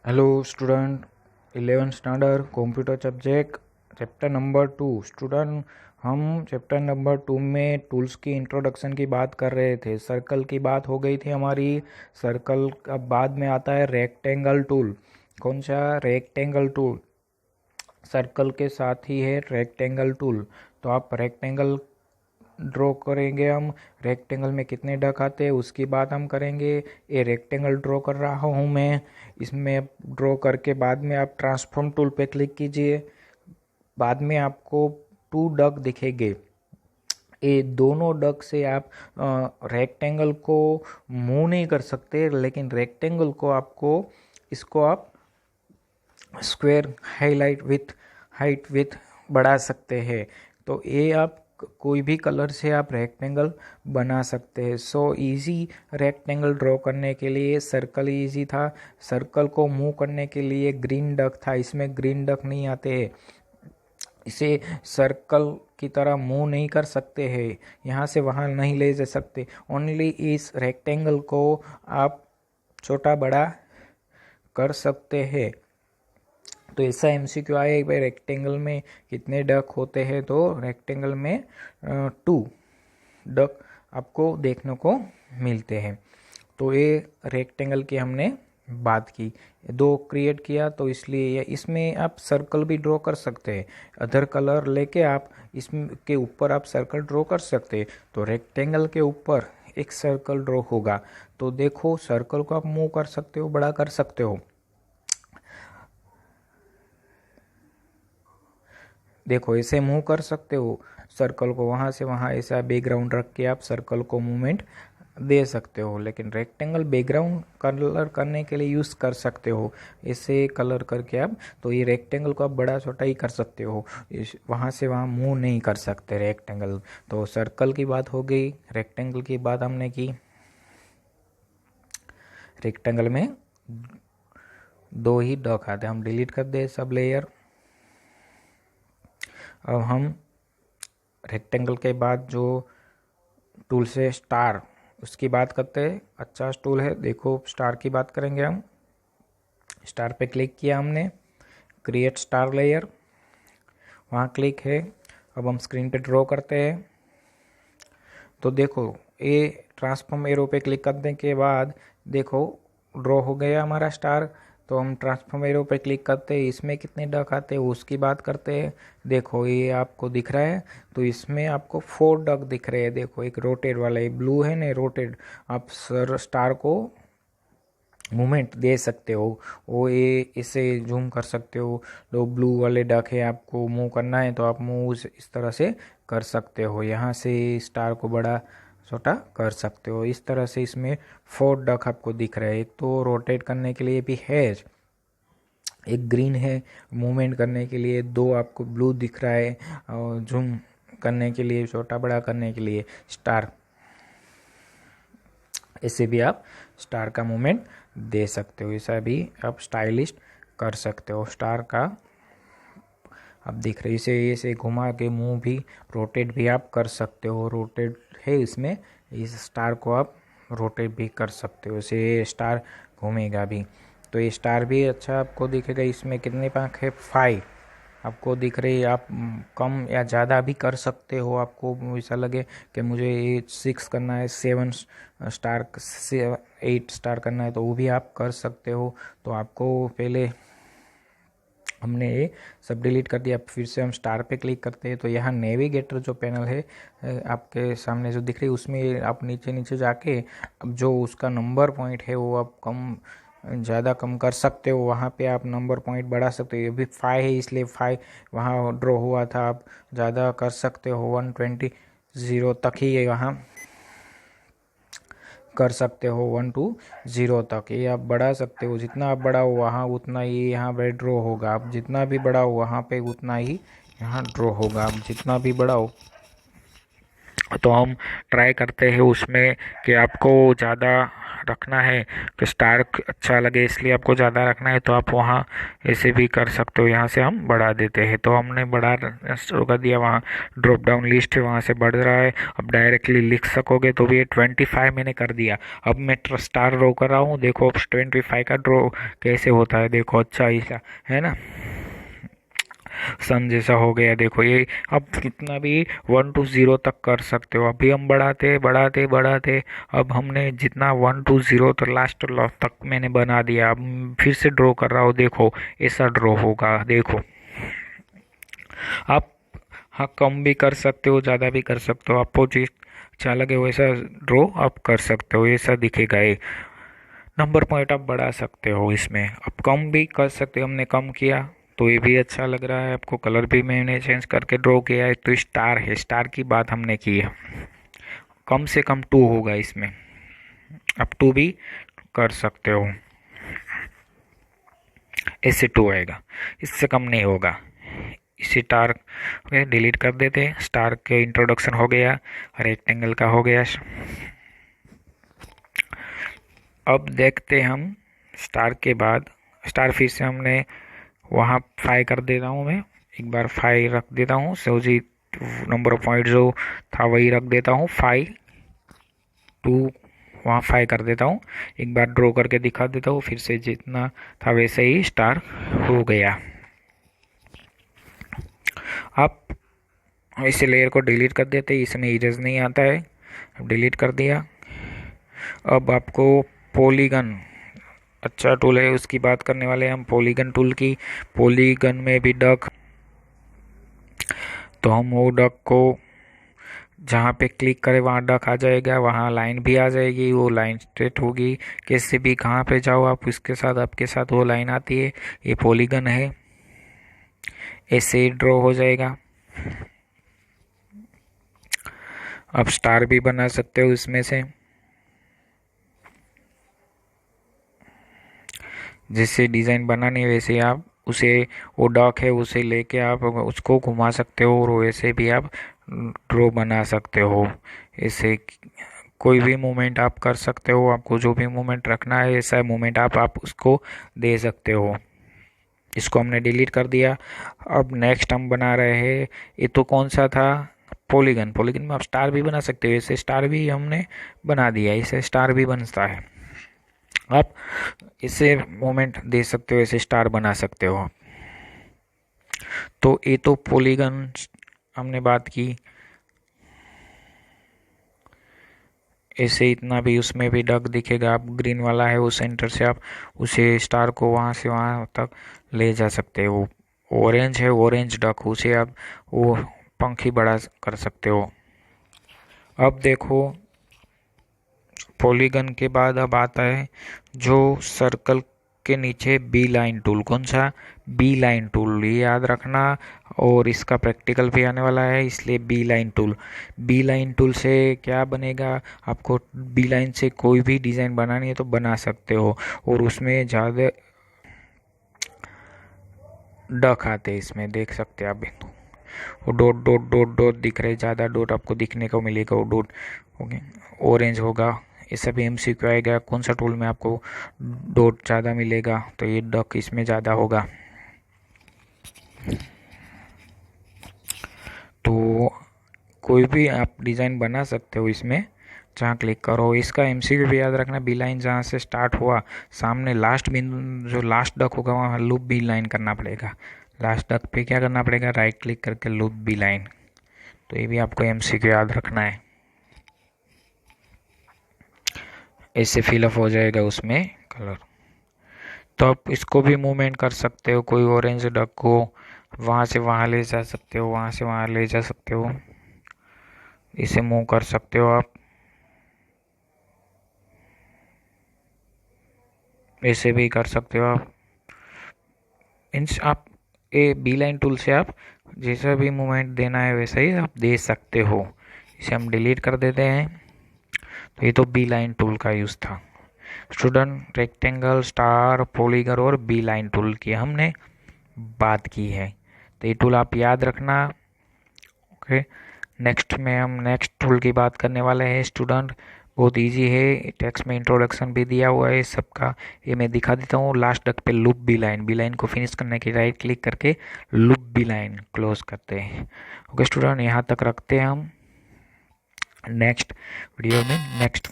Hello student, 11 standard computer subject chapter number 2। Student, हम chapter number 2 में tools की introduction की बात कर रहे थे। सर्कल की बात हो गई थी हमारी। सर्कल अब बाद में आता है रेक्टेंगल टूल। कौन सा? Rectangle tool. सर्कल के साथ ही है रेक्टेंगल टूल। तो आप रेक्टेंगल ड्रॉ करेंगे। हम रेक्टेंगल में कितने डक आते हैं उसकी बात हम करेंगे। ये रेक्टेंगल ड्रॉ कर रहा हूँ मैं। इसमें ड्रॉ करके बाद में आप ट्रांसफॉर्म टूल पे क्लिक कीजिए। बाद में आपको 2 डक दिखेंगे। ये दोनों डक से आप रेक्टेंगल को मूव नहीं कर सकते, लेकिन रेक्टेंगल को आपको इसको आप स्क्वायर हाइट विथ बढ़ा सकते हैं। तो ये आप कोई भी कलर से आप रेक्टेंगल बना सकते हैं। सो इजी रेक्टेंगल ड्रॉ करने के लिए सर्कल इजी था। सर्कल को मूव करने के लिए ग्रीन डक था। इसमें ग्रीन डक नहीं आते हैं। इसे सर्कल की तरह मूव नहीं कर सकते हैं, यहाँ से वहाँ नहीं ले जा सकते। ओनली इस रेक्टेंगल को आप छोटा बड़ा कर सकते हैं। तो ऐसा एमसीक्यू आया एक बार, रेक्टेंगल में कितने डक होते हैं? तो रेक्टेंगल में 2 डक आपको देखने को मिलते हैं। तो ये रेक्टेंगल की हमने बात की। 2 क्रिएट किया, तो इसलिए इसमें आप सर्कल भी ड्रॉ कर सकते हैं। अदर कलर लेके आप इसके ऊपर आप सर्कल ड्रॉ कर सकते हैं। तो रेक्टेंगल के ऊपर एक सर्कल ड्रॉ होगा। तो देखो, सर्कल को आप मूव कर सकते हो, बड़ा कर सकते हो। देखो, ऐसे मूव कर सकते हो सर्कल को, वहाँ से वहाँ ऐसा बैकग्राउंड रख के आप सर्कल को मूवमेंट दे सकते हो। लेकिन रेक्टेंगल बैकग्राउंड कलर करने के लिए यूज़ कर सकते हो, ऐसे कलर करके आप। तो ये रेक्टेंगल को आप बड़ा छोटा ही कर सकते हो, वहाँ से वहाँ मूव नहीं कर सकते रेक्टेंगल। तो सर्कल की बात हो गई, रेक्टेंगल की बात हमने की। रेक्टेंगल में 2 ही डॉक आते हैं। हम डिलीट कर दे सब लेयर। अब हम रेक्टेंगल के बाद जो टूल से स्टार, उसकी बात करते हैं। अच्छा टूल है, देखो स्टार की बात करेंगे हम। स्टार पे क्लिक किया हमने, क्रिएट स्टार लेयर, वहाँ क्लिक है। अब हम स्क्रीन पे ड्रॉ करते हैं। तो देखो, ये ट्रांसफॉर्म एरो पे क्लिक करने के बाद देखो ड्रॉ हो गया हमारा स्टार। तो हम ट्रांसफॉर्म एरो पे क्लिक करते हैं, इसमें कितने डक आते हैं उसकी बात करते हैं। देखो, ये आपको दिख रहा है। तो इसमें आपको 4 डक दिख रहे हैं। देखो, एक रोटेट वाला, ये ब्लू है ना, रोटेट। आप स्टार को मूवमेंट दे सकते हो। वो ये इसे जूम कर सकते हो। तो ब्लू वाले डक है, आपको मूव करना है तो आप मूव इस तरह से कर सकते हो। यहाँ से स्टार को बड़ा छोटा कर सकते हो। इस तरह से इसमें 4 डक आपको दिख रहा है। एक तो रोटेट करने के लिए भी है, एक ग्रीन है मूवमेंट करने के लिए, 2 आपको ब्लू दिख रहा है और जूम करने के लिए, छोटा बड़ा करने के लिए स्टार। ऐसे भी आप स्टार का मूवमेंट दे सकते हो, ऐसा भी आप स्टाइलिश कर सकते हो स्टार का। आप दिख रहे इसे घुमा के मूव भी, रोटेट भी आप कर सकते हो। रोटेट है इसमें, इस स्टार को आप रोटेट भी कर सकते हो, इसे स्टार घूमेगा भी। तो ये स्टार भी अच्छा आपको दिखेगा। इसमें कितने पंख है? 5 आपको दिख रही है। आप कम या ज़्यादा भी कर सकते हो। आपको ऐसा लगे कि मुझे 6 करना है, 7 स्टार, 8 स्टार करना है, तो वो भी आप कर सकते हो। तो आपको पहले हमने ये सब डिलीट कर दिया। फिर से हम स्टार पे क्लिक करते हैं, तो यहाँ नेविगेटर जो पैनल है आपके सामने जो दिख रही है, उसमें आप नीचे नीचे जाके अब जो उसका नंबर पॉइंट है वो आप ज़्यादा कम कर सकते हो। वहाँ पे आप नंबर पॉइंट बढ़ा सकते हो। ये भी 5 है, इसलिए 5 वहाँ ड्रॉ हुआ था। आप ज़्यादा कर सकते हो, 120 तक ही वहाँ कर सकते हो, 1 to 0 तक ये आप बढ़ा सकते हो। जितना आप बड़ा हो वहाँ उतना ही यहाँ पे ड्रॉ होगा। आप जितना भी बड़ा हो वहाँ पे उतना ही यहाँ ड्रॉ होगा। आप जितना भी बड़ा हो तो हम ट्राई करते हैं उसमें कि आपको ज़्यादा रखना है कि स्टार अच्छा लगे, इसलिए आपको ज़्यादा रखना है तो आप वहाँ ऐसे भी कर सकते हो। यहाँ से हम बढ़ा देते हैं, तो हमने बढ़ा शुरू कर दिया। वहाँ ड्रॉप डाउन लिस्ट है, वहाँ से बढ़ रहा है। अब डायरेक्टली लिख सकोगे तो भी ये 25 मैंने कर दिया। अब मैं स्टार ड्रॉ कर रहा हूँ, देखो अब 25 का ड्रॉ कैसे होता है, देखो अच्छा ऐसा है ना, सन जैसा हो गया। देखो ये अब कितना भी 1 to 0 तक कर सकते हो। अभी हम बढ़ाते बढ़ाते बढ़ाते, अब हमने जितना 1 to 0 तो लास्ट तक मैंने बना दिया। अब फिर से ड्रॉ कर रहा हूँ, देखो ऐसा ड्रॉ होगा। देखो आप, हाँ कम भी कर सकते हो, ज़्यादा भी कर सकते हो, आपको जिस अच्छा लगे वैसा ड्रॉ आप कर सकते हो, ऐसा दिखेगा ये। नंबर पॉइंट आप बढ़ा सकते हो इसमें, आप कम भी कर सकते हो। हमने कम किया तो ये भी अच्छा लग रहा है आपको। कलर भी मैंने चेंज करके ड्रॉ किया है। तो स्टार है, स्टार की बात हमने की है। कम से कम 2 होगा इसमें, आप 2 भी कर सकते हो। इससे 2 आएगा, इससे कम नहीं होगा। इसी स्टार डिलीट कर देते हैं। स्टार के इंट्रोडक्शन हो गया, रेक्टेंगल का हो गया। अब देखते हम स्टार के बाद, स्टार फिर से हमने वहाँ 5 कर देता हूँ मैं, एक बार 5 रख देता हूँ। सो जी नंबर ऑफ पॉइंट जो था वही रख देता हूँ, 5 2 वहाँ 5 कर देता हूँ। एक बार ड्रॉ करके दिखा देता हूँ, फिर से जितना था वैसे ही स्टार हो गया। आप इस लेयर को डिलीट कर देते, इसमें इरेज नहीं आता है, डिलीट कर दिया। अब आपको पॉलीगन अच्छा टूल है, उसकी बात करने वाले हैं हम, पॉलीगन टूल की। पॉलीगन में भी डक, तो हम वो डक को जहाँ पे क्लिक करें वहाँ डक आ जाएगा, वहाँ लाइन भी आ जाएगी, वो लाइन स्ट्रेट होगी। कैसे भी कहाँ पे जाओ आप इसके साथ, आपके साथ वो लाइन आती है। ये पॉलीगन है, ऐसे ही ड्रॉ हो जाएगा। आप स्टार भी बना सकते हो इसमें से, जैसे डिज़ाइन बनानी है वैसे आप उसे, वो डॉक है उसे लेके आप उसको घुमा सकते हो और वैसे भी आप ड्रॉ बना सकते हो। ऐसे कोई भी मूवमेंट आप कर सकते हो, आपको जो भी मूवमेंट रखना है ऐसा मूवमेंट आप उसको दे सकते हो। इसको हमने डिलीट कर दिया। अब नेक्स्ट हम बना रहे हैं, ये तो कौन सा था, पॉलीगन। पॉलीगन में आप स्टार भी बना सकते हो, ऐसे स्टार भी हमने बना दिया, इसे स्टार भी बनता है। आप इसे मोमेंट दे सकते हो, ऐसे स्टार बना सकते हो। तो ये तो पॉलीगन हमने बात की। ऐसे इतना भी उसमें भी डक दिखेगा, आप ग्रीन वाला है वो सेंटर से आप उसे स्टार को वहाँ से वहाँ तक ले जा सकते हो। ऑरेंज है, ऑरेंज डक, उसे आप वो पंखी बड़ा कर सकते हो। अब देखो पॉलीगन के बाद अब आता है जो सर्कल के नीचे बी लाइन टूल। कौन सा, बी लाइन टूल, ये याद रखना। और इसका प्रैक्टिकल भी आने वाला है, इसलिए B line tool. B line tool से क्या बनेगा, आपको बी लाइन से कोई भी डिज़ाइन बनानी है तो बना सकते हो। और उसमें ज़्यादा डक आते हैं, इसमें देख सकते हैं आप। वो डॉट डॉट डॉट डॉट दिख रहे, ज़्यादा डॉट आपको दिखने को मिलेगा, वो डॉट ओके ऑरेंज होगा। ये सभी MCQ आएगा, कौन सा टूल में आपको डॉट ज़्यादा मिलेगा, तो ये डक इसमें ज़्यादा होगा। तो कोई भी आप डिज़ाइन बना सकते हो इसमें, जहाँ क्लिक करो। इसका MCQ भी याद रखना, बी लाइन जहाँ से स्टार्ट हुआ सामने लास्ट बिंदु जो लास्ट डक होगा वहाँ लूप बी लाइन करना पड़ेगा। लास्ट डक पे क्या करना पड़ेगा, राइट क्लिक करके लूप बी लाइन। तो ये भी आपको MCQ याद रखना है, ऐसे फिलअप हो जाएगा उसमें कलर। तो आप इसको भी मूवमेंट कर सकते हो, कोई ऑरेंज डक को वहाँ से वहाँ ले जा सकते हो, वहाँ से वहाँ ले जा सकते हो, इसे मूव कर सकते हो आप, ऐसे भी कर सकते हो आप। मीन्स आप ए बी लाइन टूल से आप जैसा भी मूवमेंट देना है वैसा ही आप दे सकते हो। इसे हम डिलीट कर देते हैं। तो ये तो बी लाइन टूल का यूज़ था। स्टूडेंट, रेक्टेंगल, स्टार, पॉलीगन और बी लाइन टूल की हमने बात की है। तो ये टूल आप याद रखना। ओके, नेक्स्ट में हम नेक्स्ट टूल की बात करने वाले हैं स्टूडेंट। बहुत इजी है, टेक्स्ट में इंट्रोडक्शन भी दिया हुआ है सबका। ये मैं दिखा देता हूँ। लास्ट तक पे लूप बी लाइन को फिनिश करने की राइट क्लिक करके लूप बी लाइन क्लोज करते हैं। ओके स्टूडेंट, यहाँ तक रखते हैं हम। नेक्स्ट वीडियो में नेक्स्ट